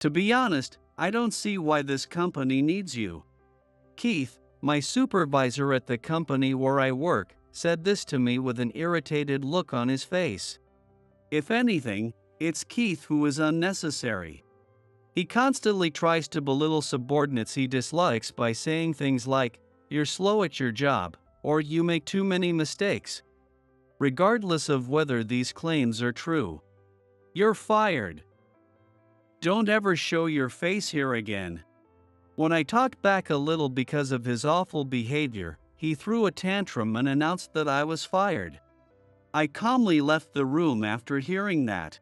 To be honest, I don't see why this company needs you. Keith, my supervisor at the company where I work, said this to me with an irritated look on his face. If anything, it's Keith who is unnecessary. He constantly tries to belittle subordinates he dislikes by saying things like, "You're slow at your job," or "You make too many mistakes." Regardless of whether these claims are true, you're fired. Don't ever show your face here again. When I talked back a little because of his awful behavior, he threw a tantrum and announced that I was fired. I calmly left the room after hearing that.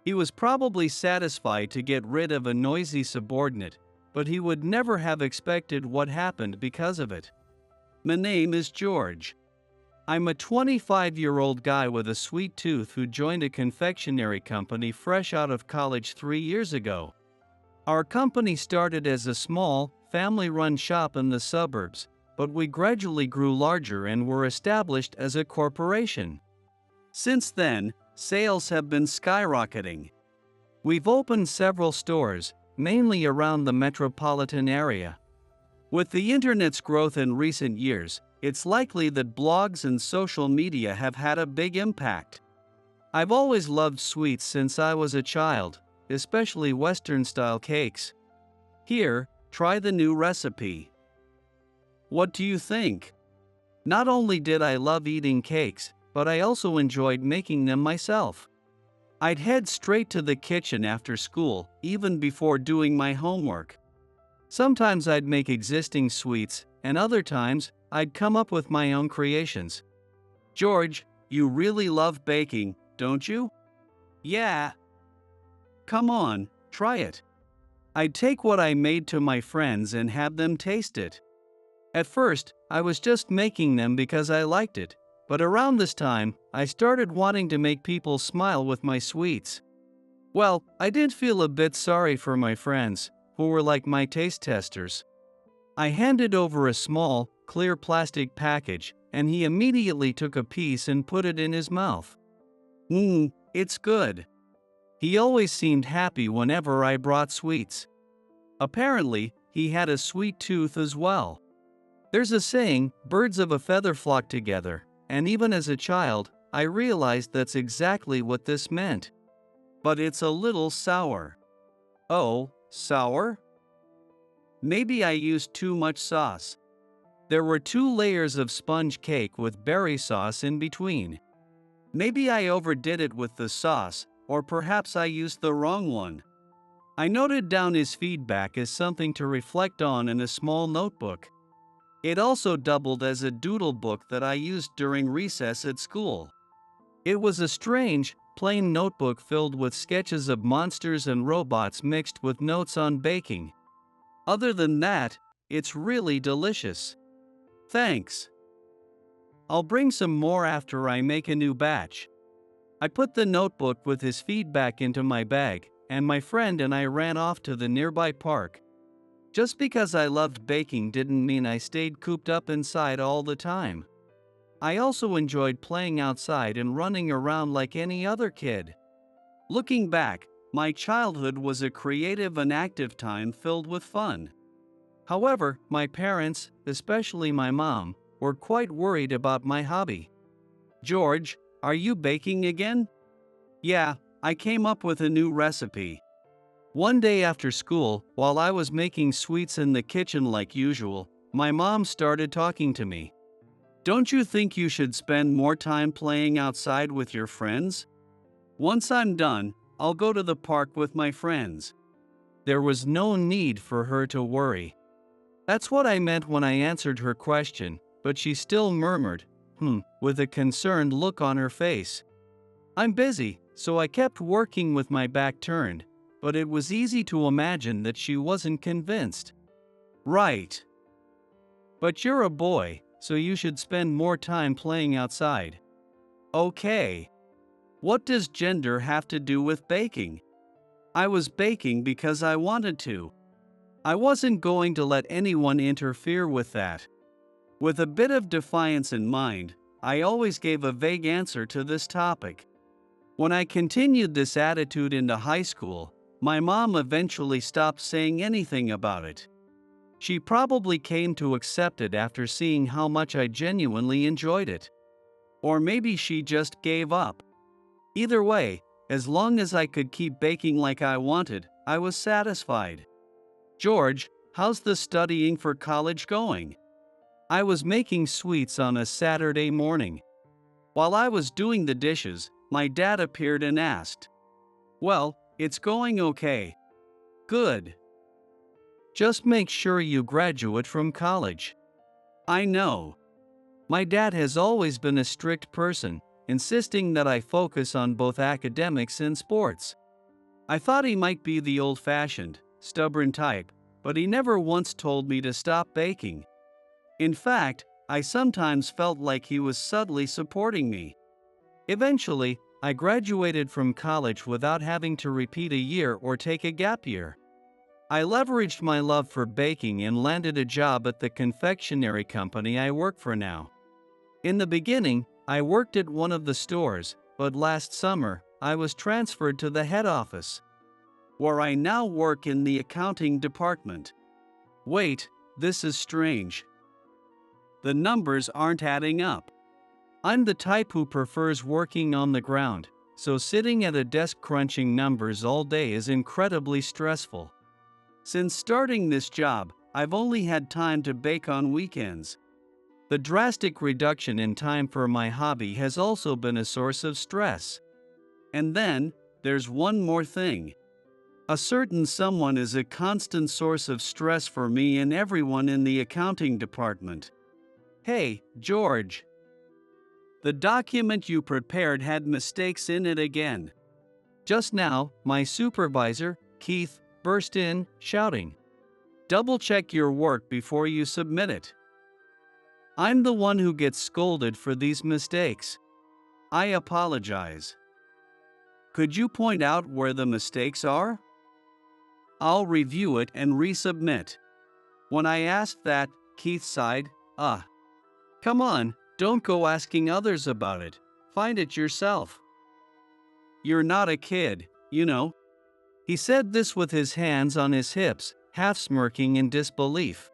He was probably satisfied to get rid of a noisy subordinate, but he would never have expected what happened because of it. My name is George. I'm a 25-year-old guy with a sweet tooth who joined a confectionery company fresh out of college 3 years ago. Our company started as a small, family-run shop in the suburbs, but we gradually grew larger and were established as a corporation. Since then, sales have been skyrocketing. We've opened several stores, mainly around the metropolitan area. With the internet's growth in recent years, it's likely that blogs and social media have had a big impact. I've always loved sweets since I was a child, especially Western-style cakes. Here, try the new recipe. What do you think? Not only did I love eating cakes, but I also enjoyed making them myself. I'd head straight to the kitchen after school, even before doing my homework. Sometimes I'd make existing sweets, and other times, I'd come up with my own creations. George, you really love baking, don't you? Yeah. Come on, try it. I'd take what I made to my friends and have them taste it. At first, I was just making them because I liked it, but around this time, I started wanting to make people smile with my sweets. Well, I did feel a bit sorry for my friends, who were like my taste testers. I handed over a small, clear plastic package, and he immediately took a piece and put it in his mouth. It's good. He always seemed happy whenever I brought sweets. Apparently, he had a sweet tooth as well. There's a saying, birds of a feather flock together, and even as a child, I realized that's exactly what this meant. But it's a little sour. Oh, sour? Maybe I used too much sauce. There were 2 layers of sponge cake with berry sauce in between. Maybe I overdid it with the sauce, or perhaps I used the wrong one. I noted down his feedback as something to reflect on in a small notebook. It also doubled as a doodle book that I used during recess at school. It was a strange, plain notebook filled with sketches of monsters and robots mixed with notes on baking. Other than that, it's really delicious. Thanks. I'll bring some more after I make a new batch. I put the notebook with his feedback into my bag, and my friend and I ran off to the nearby park. Just because I loved baking didn't mean I stayed cooped up inside all the time. I also enjoyed playing outside and running around like any other kid. Looking back, my childhood was a creative and active time filled with fun. However, my parents, especially my mom, were quite worried about my hobby. George, are you baking again? Yeah, I came up with a new recipe. One day after school, while I was making sweets in the kitchen like usual, my mom started talking to me. Don't you think you should spend more time playing outside with your friends? Once I'm done, I'll go to the park with my friends. There was no need for her to worry. That's what I meant when I answered her question, but she still murmured, with a concerned look on her face. I'm busy, so I kept working with my back turned, but it was easy to imagine that she wasn't convinced. Right. But you're a boy, so you should spend more time playing outside. Okay. What does gender have to do with baking? I was baking because I wanted to. I wasn't going to let anyone interfere with that. With a bit of defiance in mind, I always gave a vague answer to this topic. When I continued this attitude into high school, My mom eventually stopped saying anything about it. She probably came to accept it after seeing how much I genuinely enjoyed it. Or maybe she just gave up. Either way, as long as I could keep baking like I wanted, I was satisfied. George, how's the studying for college going? I was making sweets on a Saturday morning. While I was doing the dishes, my dad appeared and asked, "Well, it's going okay." "Good. Just make sure you graduate from college." "I know." My dad has always been a strict person, insisting that I focus on both academics and sports. I thought he might be the old-fashioned, stubborn type, but he never once told me to stop baking. In fact, I sometimes felt like he was subtly supporting me. Eventually, I graduated from college without having to repeat a year or take a gap year. I leveraged my love for baking and landed a job at the confectionery company I work for now. In the beginning, I worked at one of the stores, but last summer, I was transferred to the head office, where I now work in the accounting department. Wait, this is strange. The numbers aren't adding up. I'm the type who prefers working on the ground, so sitting at a desk crunching numbers all day is incredibly stressful. Since starting this job, I've only had time to bake on weekends. The drastic reduction in time for my hobby has also been a source of stress. And then, there's one more thing. A certain someone is a constant source of stress for me and everyone in the accounting department. Hey, George. The document you prepared had mistakes in it again. Just now, my supervisor, Keith, burst in, shouting, "Double-check your work before you submit it." I'm the one who gets scolded for these mistakes. I apologize. Could you point out where the mistakes are? I'll review it and resubmit. When I asked that, Keith sighed, come on, don't go asking others about it. Find it yourself. You're not a kid, you know." He said this with his hands on his hips, half smirking in disbelief.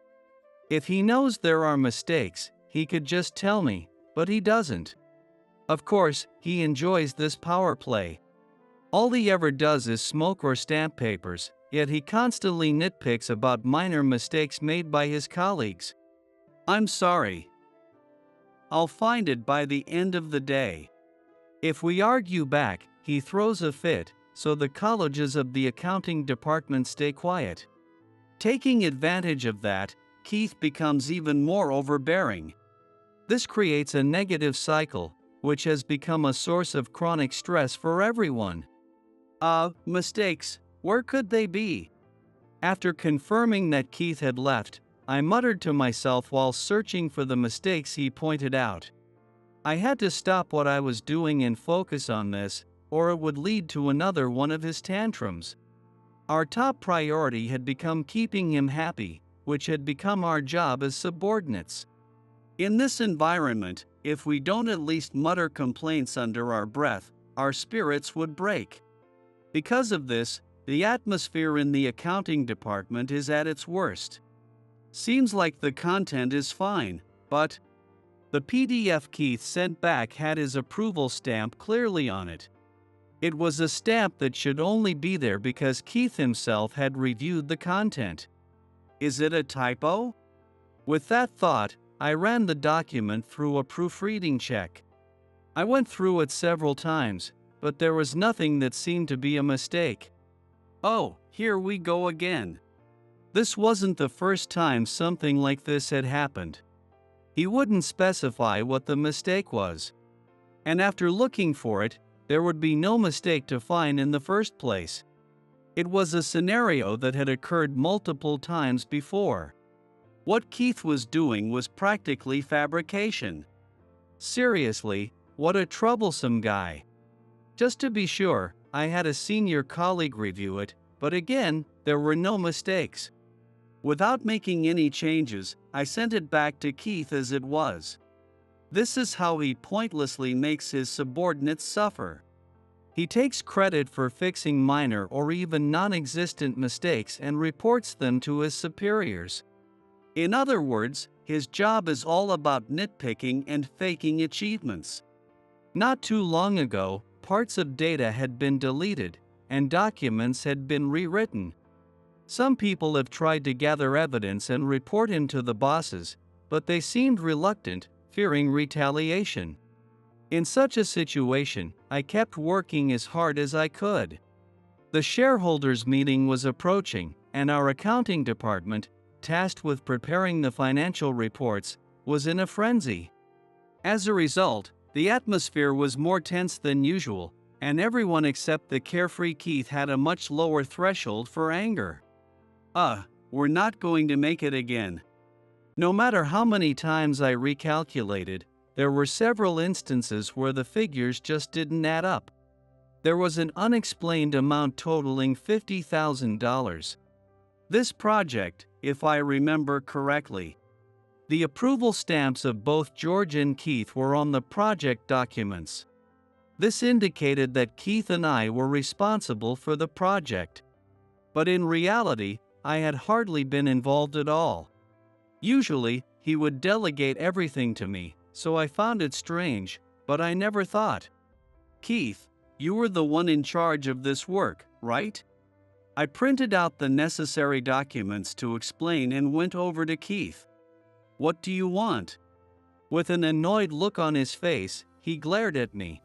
If he knows there are mistakes, he could just tell me, but he doesn't. Of course, he enjoys this power play. All he ever does is smoke or stamp papers, yet he constantly nitpicks about minor mistakes made by his colleagues. I'm sorry. I'll find it by the end of the day. If we argue back, he throws a fit, so the colleges of the accounting department stay quiet. Taking advantage of that, Keith becomes even more overbearing. This creates a negative cycle, which has become a source of chronic stress for everyone. Mistakes, where could they be? After confirming that Keith had left, I muttered to myself while searching for the mistakes he pointed out. I had to stop what I was doing and focus on this, or it would lead to another one of his tantrums. Our top priority had become keeping him happy, which had become our job as subordinates. In this environment, if we don't at least mutter complaints under our breath, our spirits would break. Because of this, the atmosphere in the accounting department is at its worst. Seems like the content is fine, but the PDF Keith sent back had his approval stamp clearly on it. It was a stamp that should only be there because Keith himself had reviewed the content. Is it a typo? With that thought, I ran the document through a proofreading check. I went through it several times, but there was nothing that seemed to be a mistake. Oh, here we go again. This wasn't the first time something like this had happened. He wouldn't specify what the mistake was. And after looking for it, there would be no mistake to find in the first place. It was a scenario that had occurred multiple times before. What Keith was doing was practically fabrication. Seriously, what a troublesome guy. Just to be sure, I had a senior colleague review it, but again, there were no mistakes. Without making any changes, I sent it back to Keith as it was. This is how he pointlessly makes his subordinates suffer. He takes credit for fixing minor or even non-existent mistakes and reports them to his superiors. In other words, his job is all about nitpicking and faking achievements. Not too long ago, parts of data had been deleted, and documents had been rewritten. Some people have tried to gather evidence and report him to the bosses, but they seemed reluctant, fearing retaliation. In such a situation, I kept working as hard as I could. The shareholders meeting was approaching, and our accounting department, tasked with preparing the financial reports, was in a frenzy. As a result, the atmosphere was more tense than usual, and everyone except the carefree Keith had a much lower threshold for anger. We're not going to make it again. No matter how many times I recalculated, there were several instances where the figures just didn't add up. There was an unexplained amount totaling $50,000. This project, if I remember correctly, the approval stamps of both George and Keith were on the project documents. This indicated that Keith and I were responsible for the project. But in reality, I had hardly been involved at all. Usually, he would delegate everything to me, so I found it strange, but I never thought. Keith, you were the one in charge of this work, right? I printed out the necessary documents to explain and went over to Keith. What do you want? With an annoyed look on his face, he glared at me.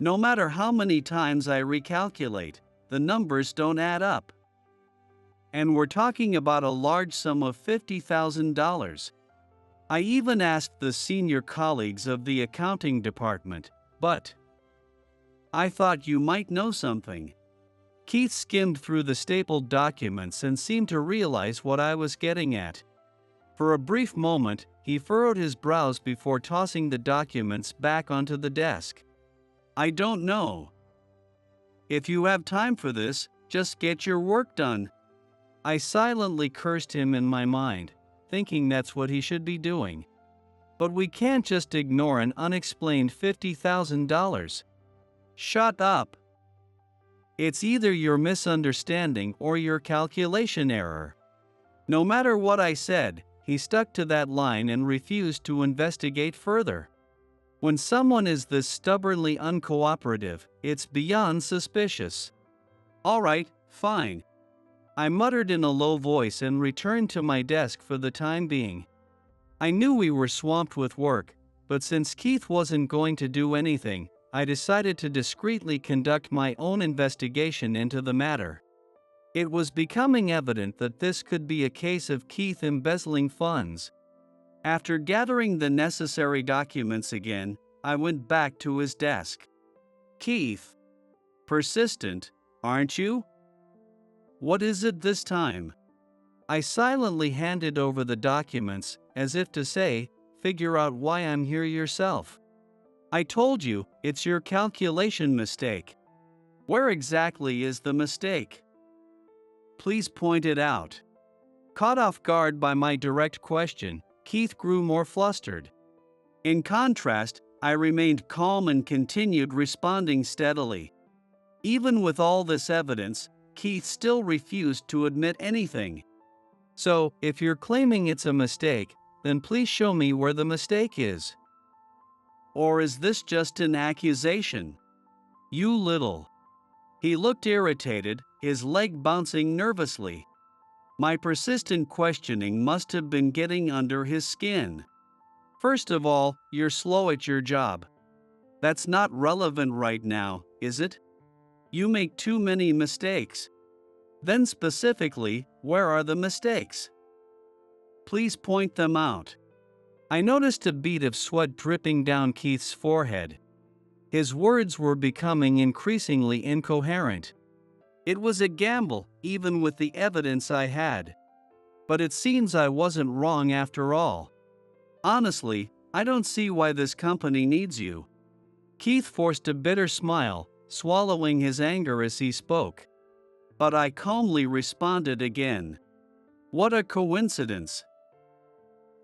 No matter how many times I recalculate, the numbers don't add up. And we're talking about a large sum of $50,000. I even asked the senior colleagues of the accounting department, but I thought you might know something. Keith skimmed through the stapled documents and seemed to realize what I was getting at. For a brief moment, he furrowed his brows before tossing the documents back onto the desk. I don't know. If you have time for this, just get your work done. I silently cursed him in my mind, thinking that's what he should be doing. But we can't just ignore an unexplained $50,000. Shut up. It's either your misunderstanding or your calculation error. No matter what I said, he stuck to that line and refused to investigate further. When someone is this stubbornly uncooperative, it's beyond suspicious. All right, fine. I muttered in a low voice and returned to my desk for the time being. I knew we were swamped with work, but since Keith wasn't going to do anything, I decided to discreetly conduct my own investigation into the matter. It was becoming evident that this could be a case of Keith embezzling funds. After gathering the necessary documents again, I went back to his desk. Keith, persistent, aren't you? What is it this time? I silently handed over the documents, as if to say, figure out why I'm here yourself. I told you, it's your calculation mistake. Where exactly is the mistake? Please point it out. Caught off guard by my direct question, Keith grew more flustered. In contrast, I remained calm and continued responding steadily. Even with all this evidence, Keith still refused to admit anything. So, if you're claiming it's a mistake, then please show me where the mistake is. Or is this just an accusation? You little. He looked irritated, his leg bouncing nervously. My persistent questioning must have been getting under his skin. First of all, you're slow at your job. That's not relevant right now, is it? You make too many mistakes. Then specifically, where are the mistakes? Please point them out. I noticed a bead of sweat dripping down Keith's forehead. His words were becoming increasingly incoherent. It was a gamble, even with the evidence I had. But it seems I wasn't wrong after all. Honestly, I don't see why this company needs you. Keith forced a bitter smile, swallowing his anger as he spoke. But I calmly responded again. What a coincidence.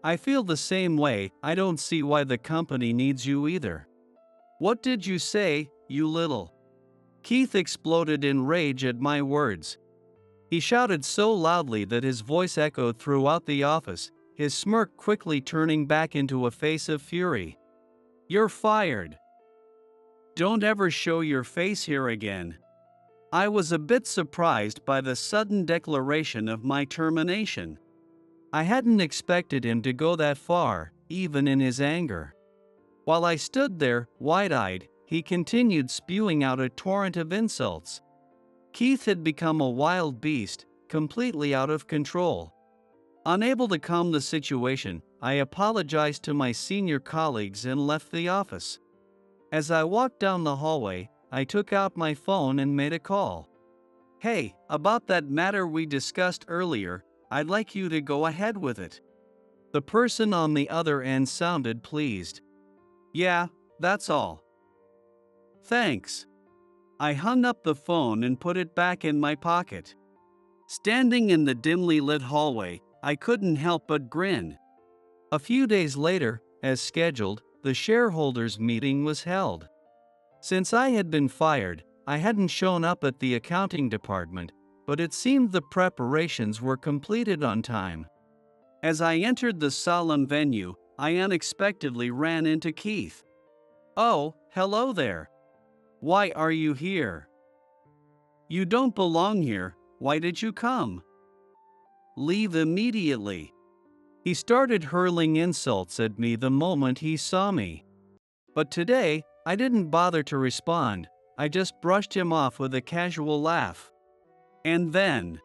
I feel the same way. I don't see why the company needs you either. What did you say, you little? Keith exploded in rage at my words. He shouted so loudly that his voice echoed throughout the office, his smirk quickly turning back into a face of fury. "You're fired. Don't ever show your face here again." I was a bit surprised by the sudden declaration of my termination. I hadn't expected him to go that far, even in his anger. While I stood there, wide-eyed, he continued spewing out a torrent of insults. Keith had become a wild beast, completely out of control. Unable to calm the situation, I apologized to my senior colleagues and left the office. As I walked down the hallway, I took out my phone and made a call. "Hey, about that matter we discussed earlier, I'd like you to go ahead with it." The person on the other end sounded pleased. "Yeah, that's all. Thanks." I hung up the phone and put it back in my pocket. Standing in the dimly lit hallway, I couldn't help but grin. A few days later, as scheduled, the shareholders meeting was held. Since I had been fired, I hadn't shown up at the accounting department, but it seemed the preparations were completed on time. As I entered the solemn venue, I unexpectedly ran into Keith. "Oh, hello there. Why are you here? You don't belong here. Why did you come? Leave immediately." He started hurling insults at me the moment he saw me. But today, I didn't bother to respond, I just brushed him off with a casual laugh. And then,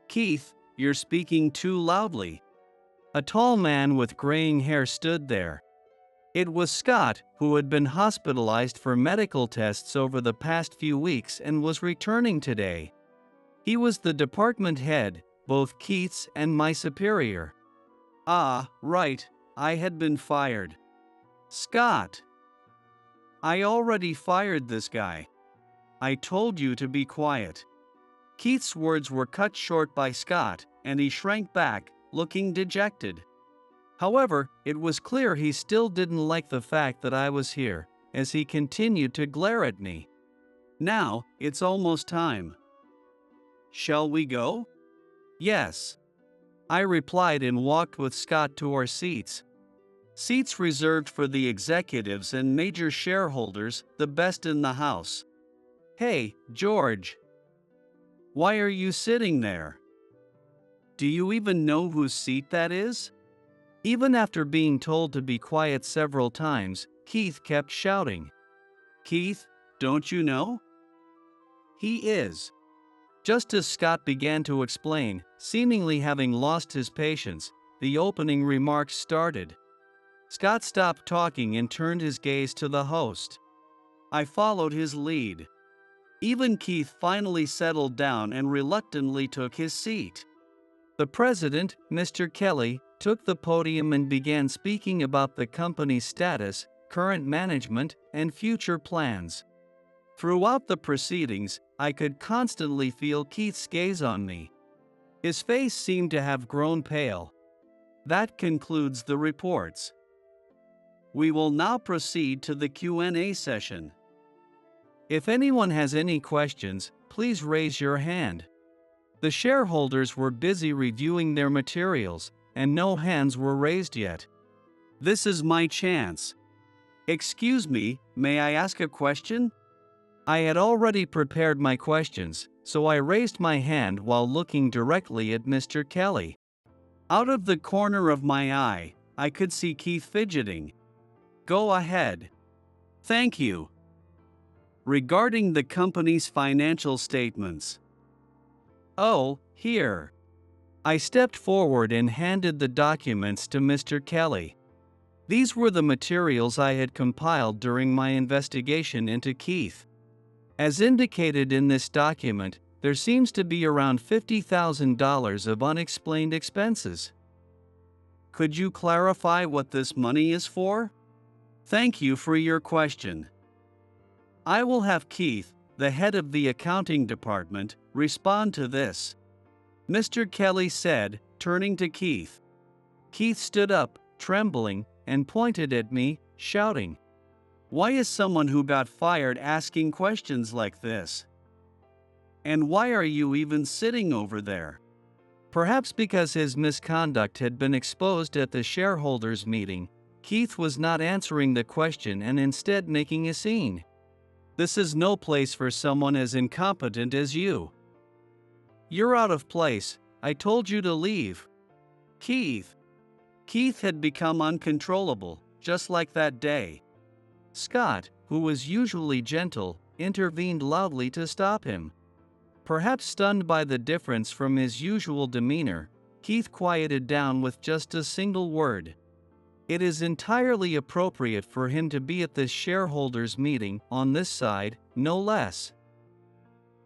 "Keith, you're speaking too loudly." A tall man with graying hair stood there. It was Scott, who had been hospitalized for medical tests over the past few weeks and was returning today. He was the department head, both Keith's and my superior. Ah, right, I had been fired. "Scott, I already fired this guy. I told you to be quiet." Keith's words were cut short by Scott, and he shrank back, looking dejected. However, it was clear he still didn't like the fact that I was here, as he continued to glare at me. "Now, it's almost time. Shall we go?" "Yes," I replied and walked with Scott to our seats. Seats reserved for the executives and major shareholders, the best in the house. "Hey, George. Why are you sitting there? Do you even know whose seat that is?" Even after being told to be quiet several times, Keith kept shouting. "Keith, don't you know? He is." Just as Scott began to explain, seemingly having lost his patience, the opening remarks started. Scott stopped talking and turned his gaze to the host. I followed his lead. Even Keith finally settled down and reluctantly took his seat. The president, Mr. Kelly, took the podium and began speaking about the company's status, current management, and future plans. Throughout the proceedings, I could constantly feel Keith's gaze on me. His face seemed to have grown pale. That concludes the reports. We will now proceed to the Q&A session. If anyone has any questions, please raise your hand. The shareholders were busy reviewing their materials, and no hands were raised yet. This is my chance. "Excuse me, may I ask a question?" I had already prepared my questions, so I raised my hand while looking directly at Mr. Kelly. Out of the corner of my eye, I could see Keith fidgeting. "Go ahead." "Thank you. Regarding the company's financial statements." "Oh, here." I stepped forward and handed the documents to Mr. Kelly. These were the materials I had compiled during my investigation into Keith. As indicated in this document, there seems to be around $50,000 of unexplained expenses. Could you clarify what this money is for? Thank you for your question. I will have Keith, the head of the accounting department, respond to this, Mr. Kelly said, turning to Keith. Keith stood up, trembling, and pointed at me, shouting, Why is someone who got fired asking questions like this? And why are you even sitting over there? Perhaps because his misconduct had been exposed at the shareholders meeting, Keith was not answering the question and instead making a scene. This is no place for someone as incompetent as you. You're out of place. I told you to leave. Keith. Keith had become uncontrollable, just like that day. Scott, who was usually gentle, intervened loudly to stop him. Perhaps stunned by the difference from his usual demeanor, Keith quieted down with just a single word. It is entirely appropriate for him to be at this shareholders meeting, on this side, no less.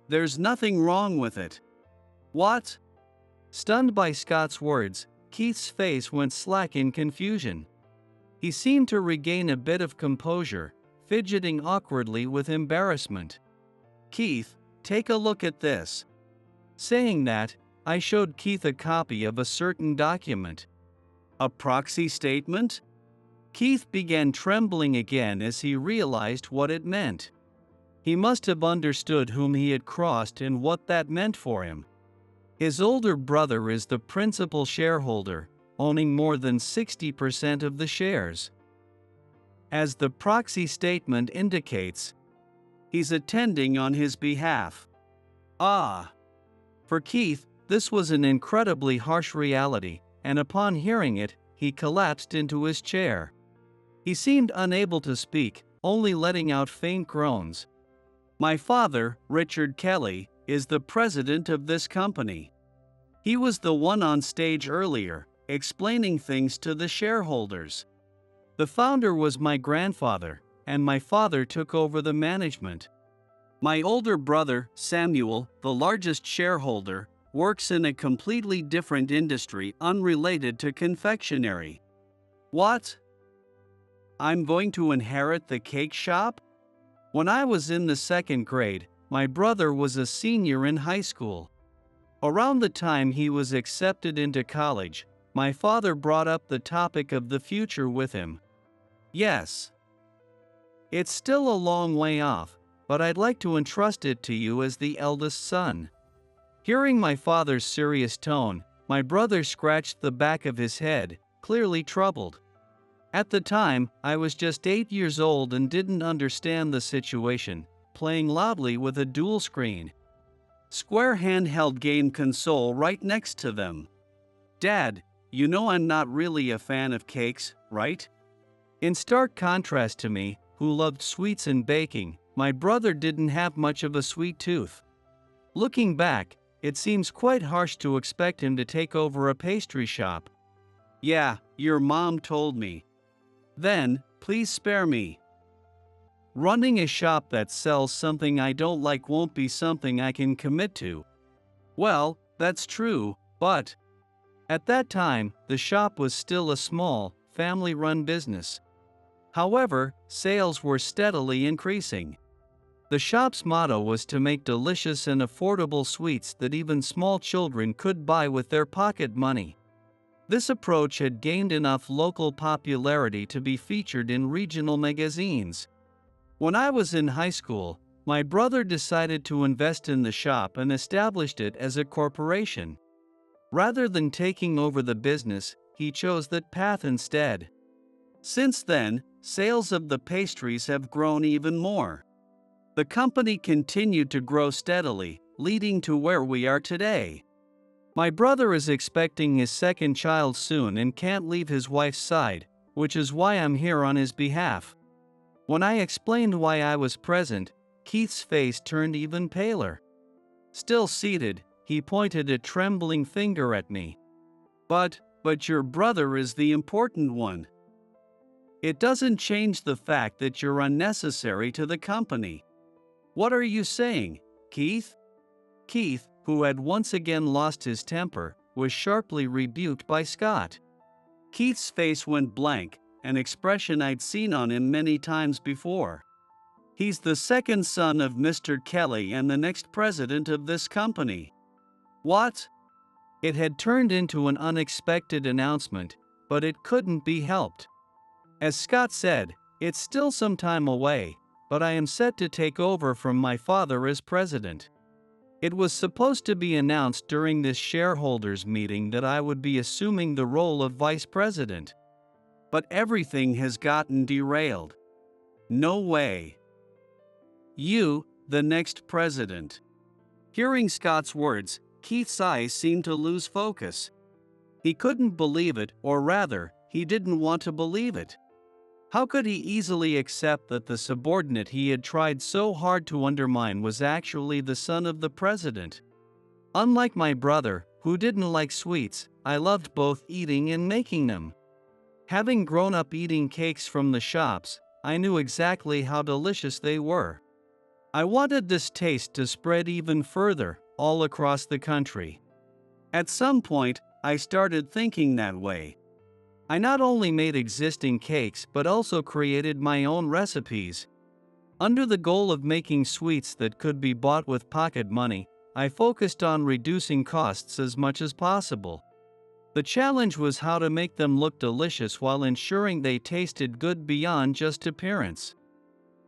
There's nothing wrong with it. What? Stunned by Scott's words, Keith's face went slack in confusion. He seemed to regain a bit of composure, fidgeting awkwardly with embarrassment. Keith, take a look at this. Saying that, I showed Keith a copy of a certain document. A proxy statement? Keith began trembling again as he realized what it meant. He must have understood whom he had crossed and what that meant for him. His older brother is the principal shareholder, owning more than 60% of the shares. As the proxy statement indicates, he's attending on his behalf. Ah! For Keith, this was an incredibly harsh reality, and upon hearing it, he collapsed into his chair. He seemed unable to speak, only letting out faint groans. My father, Richard Kelly, is the president of this company. He was the one on stage earlier, explaining things to the shareholders. The founder was my grandfather, and my father took over the management. My older brother, Samuel, the largest shareholder, works in a completely different industry unrelated to confectionery. What? I'm going to inherit the cake shop? When I was in the second grade, my brother was a senior in high school. Around the time he was accepted into college, my father brought up the topic of the future with him. Yes. It's still a long way off, but I'd like to entrust it to you as the eldest son. Hearing my father's serious tone, my brother scratched the back of his head, clearly troubled. At the time, I was just 8 years old and didn't understand the situation, playing loudly with a dual screen square handheld game console right next to them. Dad, you know I'm not really a fan of cakes, right? In stark contrast to me, who loved sweets and baking, my brother didn't have much of a sweet tooth. Looking back, it seems quite harsh to expect him to take over a pastry shop. Yeah, your mom told me. Then, please spare me. Running a shop that sells something I don't like won't be something I can commit to. Well, that's true, but at that time, the shop was still a small, family-run business. However, sales were steadily increasing. The shop's motto was to make delicious and affordable sweets that even small children could buy with their pocket money. This approach had gained enough local popularity to be featured in regional magazines. When I was in high school, my brother decided to invest in the shop and established it as a corporation. Rather than taking over the business, he chose that path instead. Since then, sales of the pastries have grown even more. The company continued to grow steadily, leading to where we are today. My brother is expecting his second child soon and can't leave his wife's side, which is why I'm here on his behalf. When I explained why I was present, Keith's face turned even paler. Still seated, he pointed a trembling finger at me. But your brother is the important one. It doesn't change the fact that you're unnecessary to the company. What are you saying, Keith? Keith, who had once again lost his temper, was sharply rebuked by Scott. Keith's face went blank, an expression I'd seen on him many times before. He's the second son of Mr. Kelly and the next president of this company. What? It had turned into an unexpected announcement, but it couldn't be helped. As Scott said, It's still some time away, but I am set to take over from my father as president. It was supposed to be announced during this shareholders meeting that I would be assuming the role of vice president. But everything has gotten derailed. No way. You, the next president. Hearing Scott's words, Keith's eyes seemed to lose focus. He couldn't believe it, or rather, he didn't want to believe it. How could he easily accept that the subordinate he had tried so hard to undermine was actually the son of the president? Unlike my brother, who didn't like sweets, I loved both eating and making them. Having grown up eating cakes from the shops, I knew exactly how delicious they were. I wanted this taste to spread even further, all across the country. At some point, I started thinking that way. I not only made existing cakes but also created my own recipes. Under the goal of making sweets that could be bought with pocket money, I focused on reducing costs as much as possible. The challenge was how to make them look delicious while ensuring they tasted good beyond just appearance.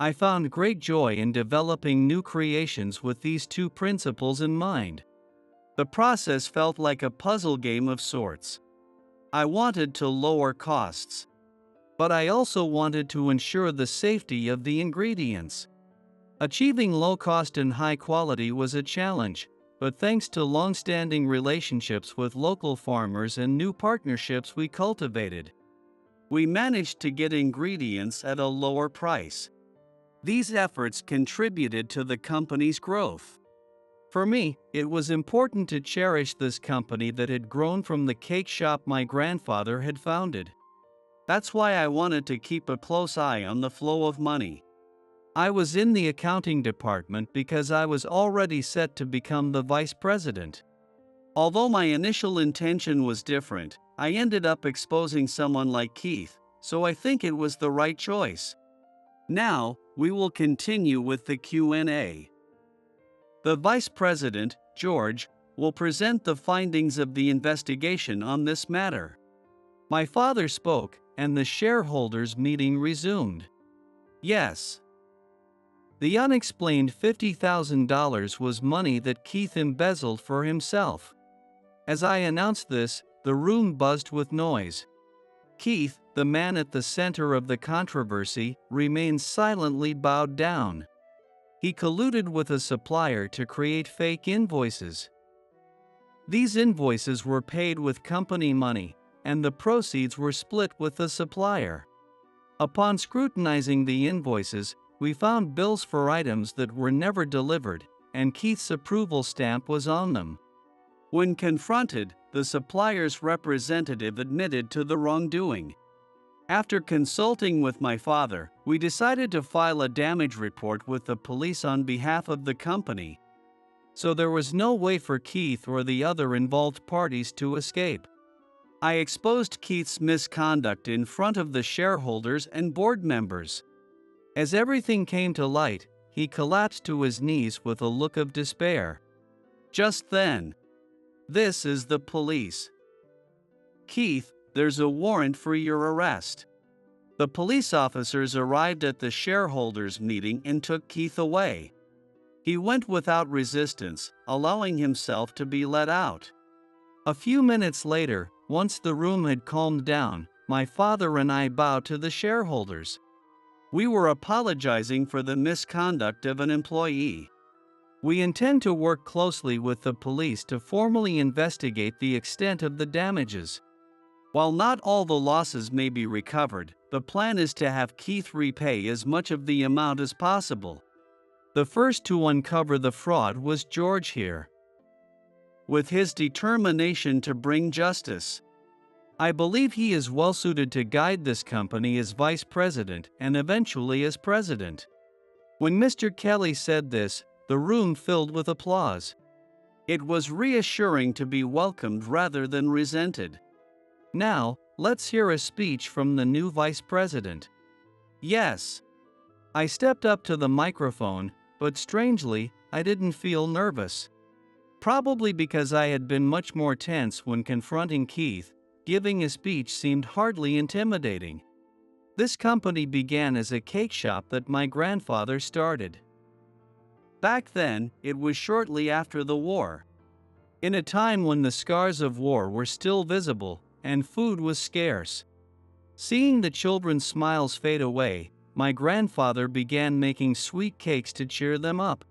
I found great joy in developing new creations with these two principles in mind. The process felt like a puzzle game of sorts. I wanted to lower costs, but I also wanted to ensure the safety of the ingredients. Achieving low cost and high quality was a challenge, but thanks to long-standing relationships with local farmers and new partnerships we cultivated, we managed to get ingredients at a lower price. These efforts contributed to the company's growth. For me, it was important to cherish this company that had grown from the cake shop my grandfather had founded. That's why I wanted to keep a close eye on the flow of money. I was in the accounting department because I was already set to become the vice president. Although my initial intention was different, I ended up exposing someone like Keith, so I think it was the right choice. Now, we will continue with the Q&A. The Vice President, George, will present the findings of the investigation on this matter. My father spoke, and the shareholders meeting resumed. Yes. The unexplained $50,000 was money that Keith embezzled for himself. As I announced this, the room buzzed with noise. Keith, the man at the center of the controversy, remained silently bowed down. He colluded with a supplier to create fake invoices. These invoices were paid with company money, and the proceeds were split with the supplier. Upon scrutinizing the invoices, we found bills for items that were never delivered, and Keith's approval stamp was on them. When confronted, the supplier's representative admitted to the wrongdoing. After consulting with my father, we decided to file a damage report with the police on behalf of the company. So there was no way for Keith or the other involved parties to escape. I exposed Keith's misconduct in front of the shareholders and board members. As everything came to light, he collapsed to his knees with a look of despair. Just then, "This is the police. Keith, there's a warrant for your arrest." The police officers arrived at the shareholders' meeting and took Keith away. He went without resistance, allowing himself to be let out. A few minutes later, once the room had calmed down, my father and I bowed to the shareholders. We were apologizing for the misconduct of an employee. We intend to work closely with the police to formally investigate the extent of the damages. While not all the losses may be recovered, the plan is to have Keith repay as much of the amount as possible. The first to uncover the fraud was George here. With his determination to bring justice, I believe he is well suited to guide this company as vice president and eventually as president. When Mr. Kelly said this, the room filled with applause. It was reassuring to be welcomed rather than resented. Now, let's hear a speech from the new vice president. Yes. I stepped up to the microphone, but strangely, I didn't feel nervous. Probably because I had been much more tense when confronting Keith, giving a speech seemed hardly intimidating. This company began as a cake shop that my grandfather started. Back then, it was shortly after the war. In a time when the scars of war were still visible and food was scarce. Seeing the children's smiles fade away, my grandfather began making sweet cakes to cheer them up.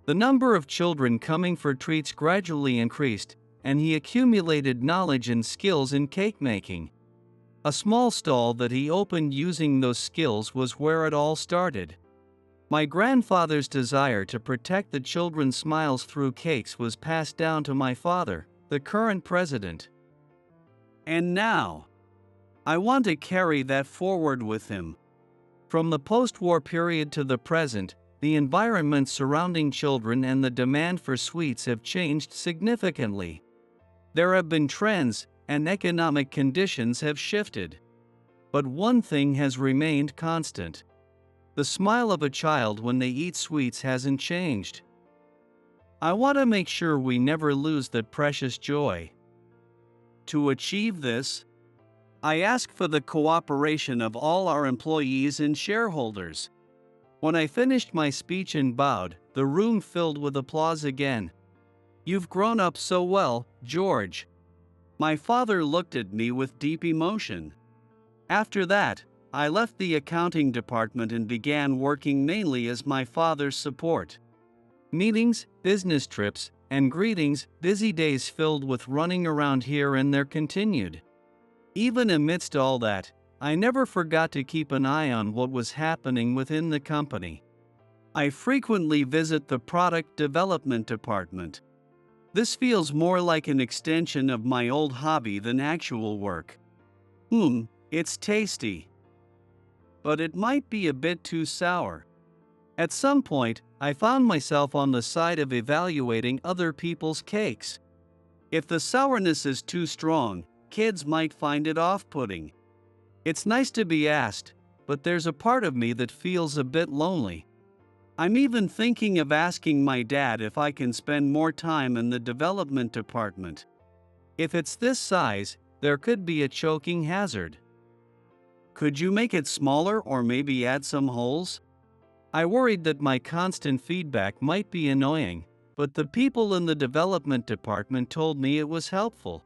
The number of children coming for treats gradually increased, and he accumulated knowledge and skills in cake making. A small stall that he opened using those skills was where it all started. My grandfather's desire to protect the children's smiles through cakes was passed down to my father, the current president. And now, I want to carry that forward with him. From the post-war period to the present, the environment surrounding children and the demand for sweets have changed significantly. There have been trends, and economic conditions have shifted. But one thing has remained constant. The smile of a child when they eat sweets hasn't changed. I want to make sure we never lose that precious joy. To achieve this, I ask for the cooperation of all our employees and shareholders. When I finished my speech and bowed, the room filled with applause again. "You've grown up so well, George." My father looked at me with deep emotion. After that, I left the accounting department and began working mainly as my father's support. Meetings, business trips, and greetings, busy days filled with running around here and there continued. Even amidst all that, I never forgot to keep an eye on what was happening within the company. I frequently visit the product development department. This feels more like an extension of my old hobby than actual work. It's tasty. But it might be a bit too sour. At some point, I found myself on the side of evaluating other people's cakes. If the sourness is too strong, kids might find it off-putting. It's nice to be asked, but there's a part of me that feels a bit lonely. I'm even thinking of asking my dad if I can spend more time in the development department. If it's this size, there could be a choking hazard. Could you make it smaller or maybe add some holes? I worried that my constant feedback might be annoying, but the people in the development department told me it was helpful.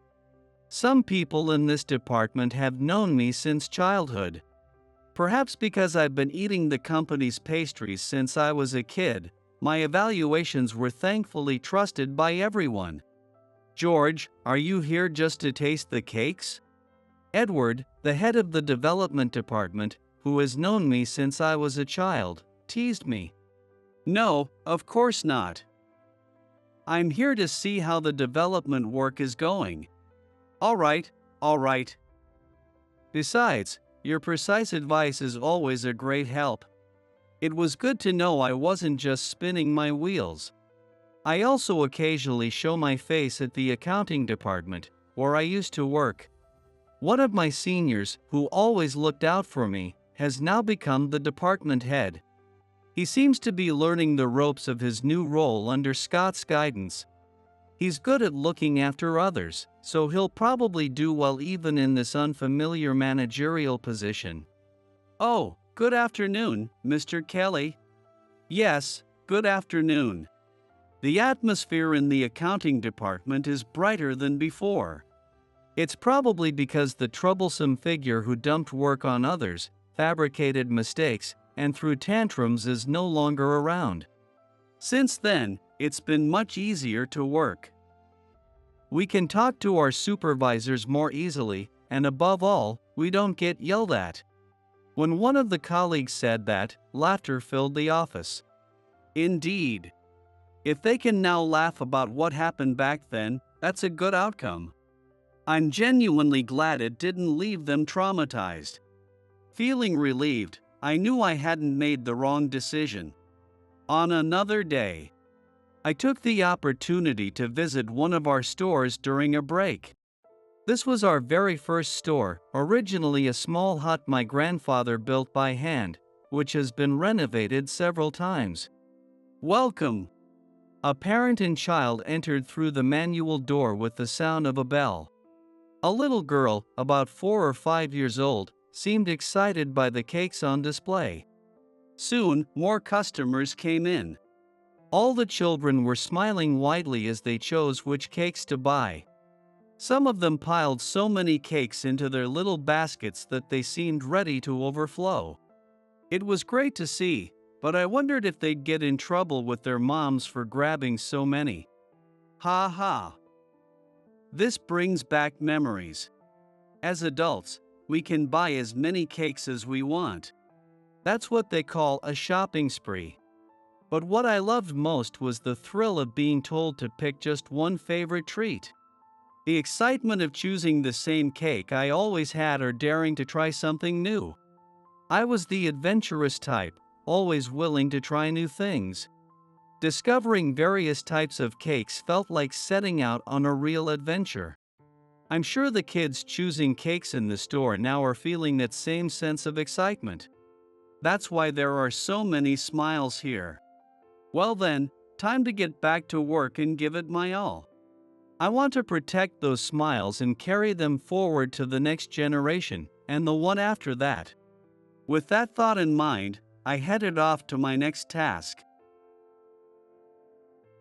Some people in this department have known me since childhood. Perhaps because I've been eating the company's pastries since I was a kid, my evaluations were thankfully trusted by everyone. "George, are you here just to taste the cakes?" Edward, the head of the development department, who has known me since I was a child, teased me. "No, of course not. I'm here to see how the development work is going." All right. Besides, your precise advice is always a great help. It was good to know I wasn't just spinning my wheels. I also occasionally show my face at the accounting department, where I used to work. One of my seniors, who always looked out for me, has now become the department head. He seems to be learning the ropes of his new role under Scott's guidance. He's good at looking after others, so he'll probably do well even in this unfamiliar managerial position. "Oh, good afternoon, Mr. Kelly." "Yes, good afternoon." The atmosphere in the accounting department is brighter than before. It's probably because the troublesome figure who dumped work on others, fabricated mistakes, and threw tantrums is no longer around. Since then, it's been much easier to work. We can talk to our supervisors more easily, and above all, we don't get yelled at. When one of the colleagues said that, laughter filled the office. Indeed. If they can now laugh about what happened back then, that's a good outcome. I'm genuinely glad it didn't leave them traumatized. Feeling relieved, I knew I hadn't made the wrong decision. On another day, I took the opportunity to visit one of our stores during a break. This was our very first store, originally a small hut my grandfather built by hand, which has been renovated several times. "Welcome." A parent and child entered through the manual door with the sound of a bell. A little girl, about 4 or 5 years old, seemed excited by the cakes on display. Soon, more customers came in. All the children were smiling widely as they chose which cakes to buy. Some of them piled so many cakes into their little baskets that they seemed ready to overflow. It was great to see, but I wondered if they'd get in trouble with their moms for grabbing so many. Ha ha. This brings back memories. As adults, we can buy as many cakes as we want. That's what they call a shopping spree. But what I loved most was the thrill of being told to pick just one favorite treat. The excitement of choosing the same cake I always had or daring to try something new. I was the adventurous type, always willing to try new things. Discovering various types of cakes felt like setting out on a real adventure. I'm sure the kids choosing cakes in the store now are feeling that same sense of excitement. That's why there are so many smiles here. Well then, time to get back to work and give it my all. I want to protect those smiles and carry them forward to the next generation, and the one after that. With that thought in mind, I headed off to my next task.